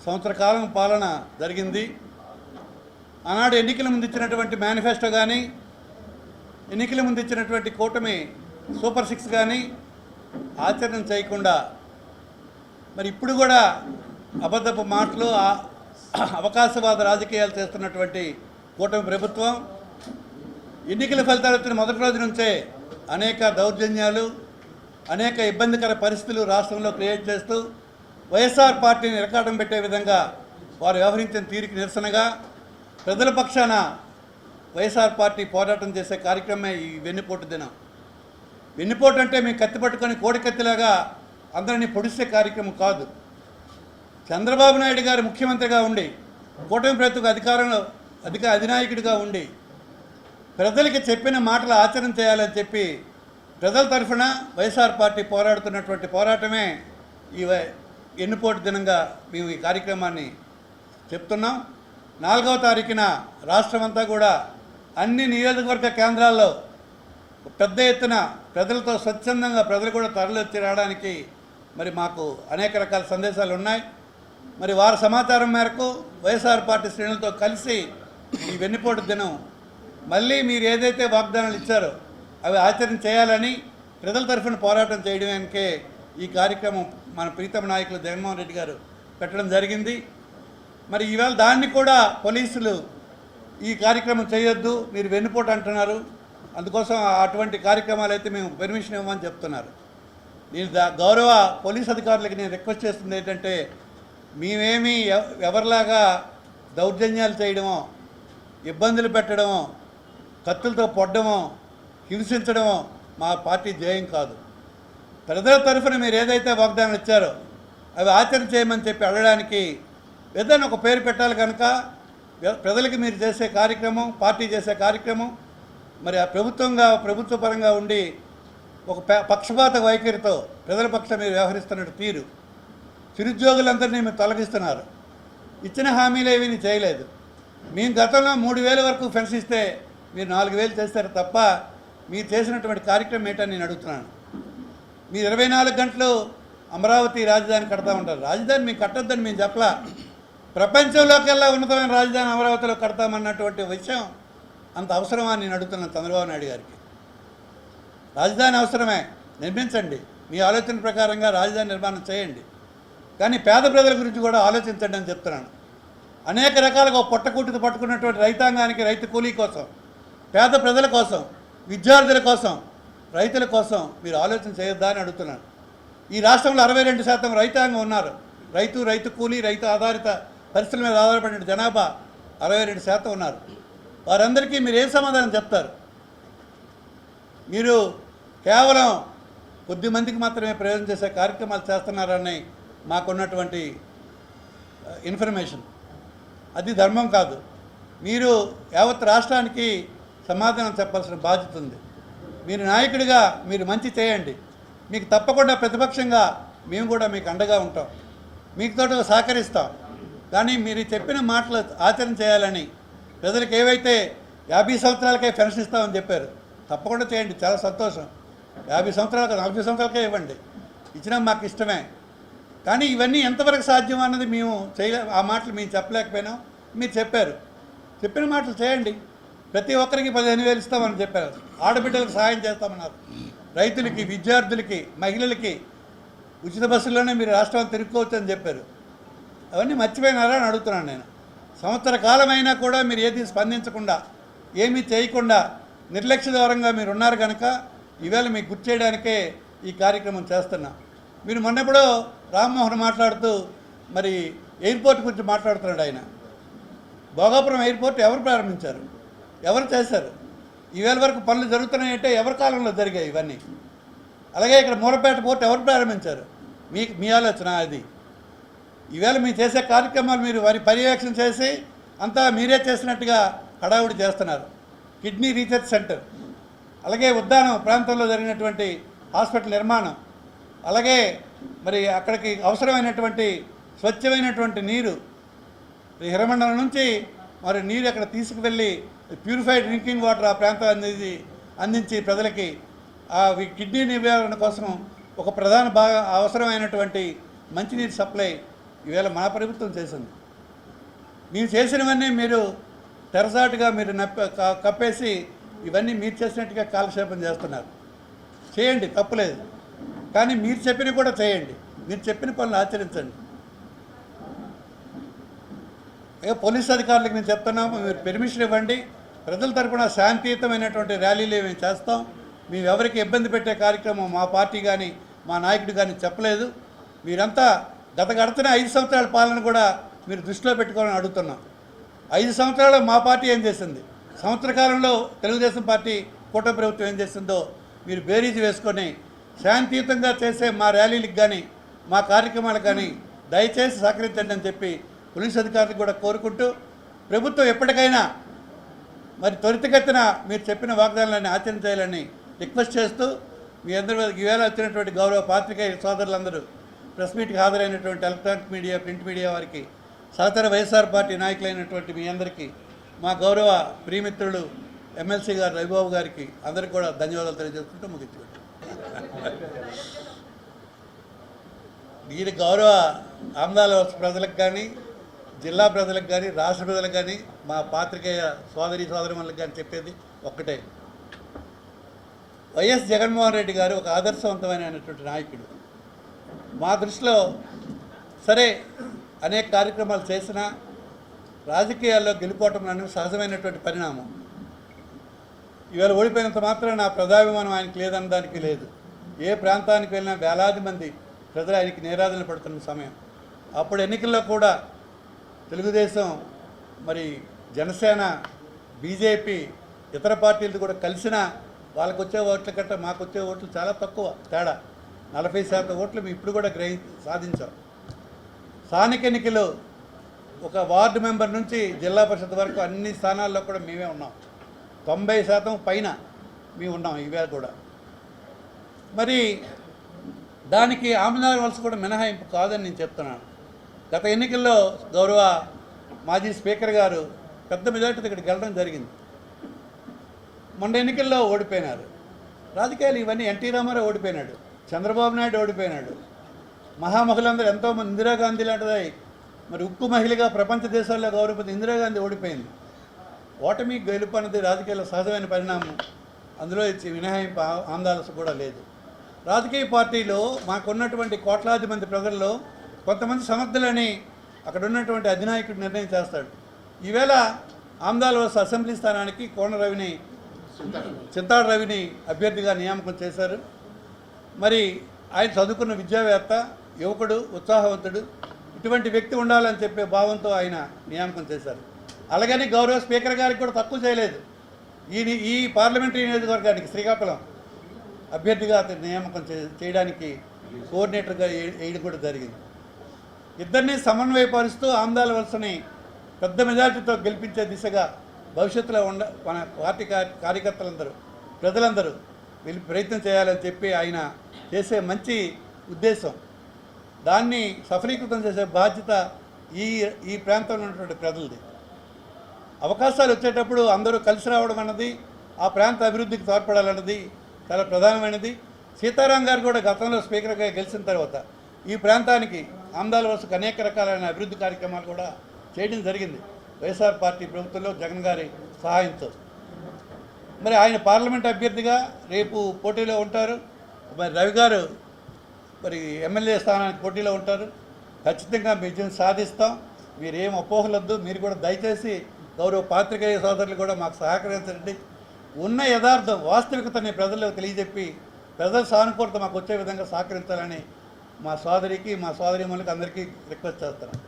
సంవత్సర కాలం పాలన జరిగింది. ఆనాడు ఎన్నికల ముందు ఇచ్చినటువంటి మేనిఫెస్టో కానీ, ఎన్నికల ముందు ఇచ్చినటువంటి కూటమి సూపర్ 6 కానీ ఆచరణ చేయకుండా మరి ఇప్పుడు కూడా అబద్ధపు మాటలు, అవకాశవాద రాజకీయాలు చేస్తున్నటువంటి కూటమి ప్రభుత్వం ఎన్నికల ఫలితాలు వచ్చిన మొదటి రోజు నుంచే అనేక దౌర్జన్యాలు, అనేక ఇబ్బందికర పరిస్థితులు రాష్ట్రంలో క్రియేట్ చేస్తూ వైఎస్ఆర్ పార్టీని ఇరకాటం పెట్టే విధంగా వారు వ్యవహరించిన తీరుకి నిరసనగా ప్రజల పక్షాన వైఎస్ఆర్ పార్టీ పోరాటం చేసే కార్యక్రమమే ఈ వెన్నుపోటు దినం. వెన్నుపోటు అంటే మేము కత్తి పట్టుకొని కోడికత్తిలాగా అందరినీ పొడిసే కార్యక్రమం కాదు. చంద్రబాబు నాయుడు గారు ముఖ్యమంత్రిగా ఉండి, కూటమి ప్రభుత్వ అధినాయకుడిగా ఉండి ప్రజలకి చెప్పిన మాటలు ఆచరణ చేయాలని చెప్పి ప్రజల తరఫున వైఎస్ఆర్ పార్టీ పోరాడుతున్నటువంటి పోరాటమే ఈ వెన్నుపోటు దినంగా మేము ఈ కార్యక్రమాన్ని చెప్తున్నాం. 4వ తారీఖున రాష్ట్రమంతా కూడా అన్ని నియోజకవర్గ కేంద్రాల్లో పెద్ద ఎత్తున ప్రజలతో స్వచ్ఛందంగా ప్రజలు కూడా తరలివచ్చి రావడానికి మరి మాకు అనేక రకాల సందేశాలు ఉన్నాయి. మరి వారి సమాచారం మేరకు వైఎస్ఆర్ పార్టీ శ్రేణులతో కలిసి ఈ వెన్నుపోటు దినం మళ్ళీ మీరు ఏదైతే వాగ్దానాలు ఇచ్చారో అవి ఆచరణ చేయాలని ప్రజల తరఫున పోరాటం చేయడానికే ఈ కార్యక్రమం మన ప్రీతమ నాయకులు జగన్మోహన్ రెడ్డి గారు పెట్టడం జరిగింది. మరి ఈవేళ దాన్ని కూడా పోలీసులు ఈ కార్యక్రమం చేయొద్దు, మీరు వెన్నుపోటు అంటున్నారు, అందుకోసం అటువంటి కార్యక్రమాలు అయితే మేము పర్మిషన్ ఇవ్వమని చెప్తున్నారు. నేను గౌరవ పోలీస్ అధికారులకి నేను రిక్వెస్ట్ చేస్తుంది ఏంటంటే, మేమేమి ఎవరిలాగా దౌర్జన్యాలు చేయడమో, ఇబ్బందులు పెట్టడమో, కత్తులతో పొడ్డమో, హింసించడమో మా పార్టీ ధ్యేయం కాదు. ప్రజల తరఫున మీరు ఏదైతే వాగ్దానం ఇచ్చారో అవి ఆచరణ చేయమని చెప్పి అడగడానికి ఏదైనా ఒక పేరు పెట్టాలి కనుక ప్రజలకి మీరు చేసే కార్యక్రమం, పార్టీ చేసే కార్యక్రమం మరి ఆ ప్రభుత్వ పరంగా ఉండి ఒక పక్షపాత వైఖరితో ప్రజల పక్షం మీరు వ్యవహరిస్తున్నట్టు తీరు, చిరుద్యోగులందరినీ మీరు తొలగిస్తున్నారు. ఇచ్చిన హామీలు ఏమీ చేయలేదు. మేము గతంలో 3,000 వరకు ఫెన్స్ ఇస్తే మీరు 4,000 చేస్తారు తప్ప మీరు చేసినటువంటి కార్యక్రమం ఏంటని నేను అడుగుతున్నాను. మీరు 24 గంటలు అమరావతి రాజధాని కడతా ఉంటారు. రాజధాని మీకు కట్టొద్దని మేము చెప్పలా. ప్రపంచంలోకెల్లా ఉన్నతమైన రాజధాని అమరావతిలో కడతామన్నటువంటి విషయం అంత అవసరమా నేను అడుగుతున్నాను చంద్రబాబు నాయుడు గారికి. రాజధాని అవసరమే, నిర్మించండి, మీ ఆలోచన ప్రకారంగా రాజధాని నిర్మాణం చేయండి, కానీ పేద ప్రజల గురించి కూడా ఆలోచించండి అని చెప్తున్నాను. అనేక రకాలుగా పొట్టకూటితో పట్టుకున్నటువంటి రైతాంగానికి, రైతు కూలీ కోసం, పేద ప్రజల కోసం, విద్యార్థుల కోసం, రైతుల కోసం మీరు ఆలోచన చేయొద్దా అని అడుగుతున్నాను. ఈ రాష్ట్రంలో 62% రైతాంగం ఉన్నారు. రైతు కూలీ, రైతు ఆధారిత పరిస్థితుల మీద ఆధారపడిన జనాభా 62% ఉన్నారు. వారందరికీ మీరు ఏం సమాధానం చెప్తారు? మీరు కేవలం కొద్ది మందికి మాత్రమే ప్రయోజనం చేసే కార్యక్రమాలు చేస్తున్నారని మాకున్నటువంటి ఇన్ఫర్మేషన్. అది ధర్మం కాదు. మీరు యావత్ రాష్ట్రానికి సమాధానం చెప్పాల్సిన బాధ్యత ఉంది. మీరు నాయకుడిగా మీరు మంచి చేయండి, మీకు తప్పకుండా ప్రతిపక్షంగా మేము కూడా మీకు అండగా ఉంటాం, మీకుతో సహకరిస్తాం. కానీ మీరు చెప్పిన మాటలు ఆచరణ చేయాలని ప్రజలకు ఏవైతే 50 సంవత్సరాలకే పెన్షన్ ఇస్తామని చెప్పారు, తప్పకుండా చేయండి, చాలా సంతోషం. 50 సంవత్సరాలకు 40 సంవత్సరాలకే ఇవ్వండి, ఇచ్చినా మాకు ఇష్టమే. కానీ ఇవన్నీ ఎంతవరకు సాధ్యం అన్నది మేము ఆ మాటలు మేము చెప్పలేకపోయినాం. మీరు చెప్పారు, చెప్పిన మాటలు చేయండి. ప్రతి ఒక్కరికి 15,000 ఇస్తామని చెప్పారు. ఆడబిడ్డలకు సహాయం చేస్తామన్నారు. రైతులకి, విద్యార్థులకి, మహిళలకి ఉచిత బస్సుల్లోనే మీరు రాష్ట్రాన్ని తిరుక్కోవచ్చు అని చెప్పారు. అవన్నీ మర్చిపోయినారా అని అడుగుతున్నాను నేను. సంవత్సర కాలమైనా కూడా మీరు ఏది స్పందించకుండా, ఏమీ చేయకుండా నిర్లక్ష్య దూరంగా మీరు ఉన్నారు కనుక ఈవేళ మీకు గుర్తు చేయడానికే ఈ కార్యక్రమం చేస్తున్నా. మీరు మొన్నెప్పుడో రామ్మోహన్ మాట్లాడుతూ మరి ఎయిర్పోర్ట్ గురించి మాట్లాడుతున్నాడు. ఆయన భోగాపురం ఎయిర్పోర్ట్ ఎవరు ప్రారంభించారు, ఎవరు చేశారు? ఈవేళ వరకు పనులు జరుగుతున్నాయంటే ఎవరి కాలంలో జరిగాయి ఇవన్నీ? అలాగే ఇక్కడ మూలపేట పోర్ట్ ఎవరు ప్రారంభించారు? మీ ఆలోచన అది. ఈవేళ మీరు చేసే కార్యక్రమాలు మీరు వారి పర్యవేక్షణ చేసి అంతా మీరే చేసినట్టుగా హడావుడి చేస్తున్నారు. కిడ్నీ రీసెర్చ్ సెంటర్, అలాగే ఉద్దానం ప్రాంతంలో జరిగినటువంటి హాస్పిటల్ నిర్మాణం, అలాగే మరి అక్కడికి అవసరమైనటువంటి స్వచ్ఛమైనటువంటి నీరు హిరమండలం నుంచి మరి నీరు అక్కడ తీసుకువెళ్ళి ప్యూరిఫైడ్ డ్రింకింగ్ వాటర్ ఆ ప్రాంతం అందించి ప్రజలకి ఆ కిడ్నీ నివారణ కోసం ఒక ప్రధాన అవసరమైనటువంటి మంచినీరు సప్లై ఈవేళ మా ప్రభుత్వం చేసింది. మీరు చేసినవన్నీ మీరు తెరసాటుగా మీరు కప్పేసి ఇవన్నీ మీరు చేసినట్టుగా కాలక్షేపం చేస్తున్నారు. చేయండి, తప్పులేదు. కానీ మీరు చెప్పినవి కూడా చేయండి. మీరు చెప్పిన పనులు ఆచరించండి. ఇక పోలీస్ అధికారులకు మేము చెప్తున్నాము, మీరు పెర్మిషన్ ఇవ్వండి. ప్రజల తరపున శాంతియుతమైనటువంటి ర్యాలీలు మేము చేస్తాం. మేము ఎవరికి ఇబ్బంది పెట్టే కార్యక్రమం మా పార్టీ కానీ మా నాయకుడు కానీ చెప్పలేదు. మీరంతా గడిచిన 5 సంవత్సరాల పాలన కూడా మీరు దృష్టిలో పెట్టుకోవాలని అడుగుతున్నాం. 5 సంవత్సరాలు మా పార్టీ ఏం చేసింది, సంవత్సర కాలంలో తెలుగుదేశం పార్టీ కూటమి ప్రభుత్వం ఏం చేసిందో మీరు బేరీజు వేసుకొని శాంతియుతంగా చేసే మా ర్యాలీలకు కానీ మా కార్యక్రమాలకు కానీ దయచేసి సహకరించండి అని చెప్పి పోలీస్ అధికారులకు కూడా కోరుకుంటూ, ప్రభుత్వం ఎప్పటికైనా మరి త్వరితగతిన మీరు చెప్పిన వాగ్దానాలన్నీ ఆచరించాలని రిక్వెస్ట్ చేస్తూ, మీ అందరూ ఈవేళ వచ్చినటువంటి గౌరవ పాత్రికేయ సోదరులందరూ, ప్రెస్ మీట్కి హాజరైనటువంటి ఎలక్ట్రానిక్ మీడియా, ప్రింట్ మీడియా వారికి, సహచర వైఎస్ఆర్ పార్టీ నాయకులైనటువంటి మీ అందరికీ, మా గౌరవ ప్రియమిత్రులు ఎమ్మెల్సీ గారు రవిబాబు గారికి అందరికీ కూడా ధన్యవాదాలు తెలియజేసుకుంటూ ముగించుకుంటాం. దీని గౌరవ ఆమ్దాల ప్రజలకు కానీ, జిల్లా ప్రజలకు కానీ, రాష్ట్ర ప్రజలకు కానీ, మా పాత్రికేయ సోదరిమణులకు కానీ చెప్పేది ఒక్కటే. వైఎస్ జగన్మోహన్ రెడ్డి గారు ఒక ఆదర్శవంతమైనటువంటి నాయకుడు. మా దృష్టిలో సరే అనేక కార్యక్రమాలు చేసినా రాజకీయాల్లో గెలిపోవటం అనేది సహజమైనటువంటి పరిణామం. ఇవాళ ఓడిపోయినంత మాత్రం నా ప్రజాభిమానం ఆయనకి లేదన్న దానికి లేదు. ఏ ప్రాంతానికి వెళ్ళినా వేలాది మంది ప్రజలు ఆయనకి నీరాజన పడుతున్న సమయం. అప్పుడు ఎన్నికల్లో కూడా తెలుగుదేశం, మరి జనసేన, బీజేపీ, ఇతర పార్టీలతో కూడా కలిసినా వాళ్ళకు వచ్చే ఓట్ల కంటే మాకు వచ్చే ఓట్లు చాలా తక్కువ తేడా. 40% ఓట్లు మేము ఇప్పుడు కూడా సాధించాం. స్థానిక ఎన్నికలు ఒక వార్డు మెంబర్ నుంచి జిల్లా పరిషత్ వరకు అన్ని స్థానాల్లో కూడా మేమే ఉన్నాం. 90% పైన మేము ఉన్నాం ఇవే కూడా. మరి దానికి ఆమ్దాల వలస కూడా మినహాయింపు కాదని నేను చెప్తున్నాను. గత ఎన్నికల్లో గౌరవ మాజీ స్పీకర్ గారు పెద్ద మెజార్టీతో ఇక్కడికి వెళ్ళడం జరిగింది. మొన్న ఎన్నికల్లో ఓడిపోయినారు. రాజకీయాలు ఇవన్నీ. ఎన్టీ రామారావు ఓడిపోయినాడు, చంద్రబాబు నాయుడు ఓడిపోయినాడు, మహామహిళందరూ ఎంతోమంది, ఇందిరాగాంధీ లాంటిది మరి ఉక్కు మహిళగా ప్రపంచ దేశాల్లో గౌరవపతి ఇందిరాగాంధీ ఓడిపోయింది. ఓటమి గెలుపు అన్నది రాజకీయాల్లో సహజమైన పరిణామం. అందులో మినహాయింపు ఆందోళన కూడా లేదు. రాజకీయ పార్టీలో మాకున్నటువంటి కోట్లాది మంది ప్రజల్లో కొంతమంది సమర్థులని అక్కడ ఉన్నటువంటి అధినాయకుడు నిర్ణయం చేస్తాడు. ఈవేళ ఆమ్దాలవలస అసెంబ్లీ స్థానానికి కోన రవిని, చింతాడు రవిని అభ్యర్థిగా నియామకం చేశారు. మరి ఆయన చదువుకున్న విద్యావేత్త, యువకుడు, ఉత్సాహవంతుడు, ఇటువంటి వ్యక్తి ఉండాలని చెప్పే భావంతో ఆయన నియామకం చేశారు. అలాగని గౌరవ స్పీకర్ గారికి కూడా తక్కువ చేయలేదు. ఈ పార్లమెంటరీ నియోజకవర్గానికి శ్రీకాకుళం అభ్యర్థిగా అతని నియామకం చేయడానికి కోఆర్డినేటర్గా వేయడం కూడా జరిగింది. ఇద్దరిని సమన్వయపరుస్తూ ఆమ్దాల వలసని పెద్ద మెజార్టీతో గెలిపించే దిశగా భవిష్యత్తులో మన పార్టీ కార్యకర్తలందరూ, ప్రజలందరూ ప్రయత్నం చేయాలని చెప్పి ఆయన చేసే మంచి ఉద్దేశం. దాన్ని సఫలీకృతం చేసే బాధ్యత ఈ ప్రాంతంలో ఉన్నటువంటి ప్రజలది. అవకాశాలు వచ్చేటప్పుడు అందరూ కలిసి రావడం అన్నది, ఆ ప్రాంత అభివృద్ధికి తోడ్పడాలన్నది చాలా ప్రధానమైనది. సీతారాం గారు కూడా గతంలో స్పీకర్గా గెలిచిన తర్వాత ఈ ప్రాంతానికి ఆమ్దాల వలసకు అనేక రకాలైన అభివృద్ధి కార్యక్రమాలు కూడా చేయడం జరిగింది వైఎస్ఆర్ పార్టీ ప్రభుత్వంలో జగన్ గారి సహాయంతో. మరి ఆయన పార్లమెంట్ అభ్యర్థిగా రేపు పోటీలో ఉంటారు. మరి రవి గారు మరి ఎమ్మెల్యే స్థానానికి పోటీలో ఉంటారు. ఖచ్చితంగా విజయం సాధిస్తాం. మీరేం అపోహలొద్దు. మీరు కూడా దయచేసి గౌరవ పాత్రికేయ సోదరులు కూడా మాకు సహకరించండి. ఉన్న యథార్థం, వాస్తవికతని ప్రజలకు తెలియజెప్పి ప్రజల సానుకూలత మాకు వచ్చే విధంగా సహకరించాలని మా సోదరికి, మా సోదరీమణులకు అందరికీ రిక్వెస్ట్ చేస్తున్నాను.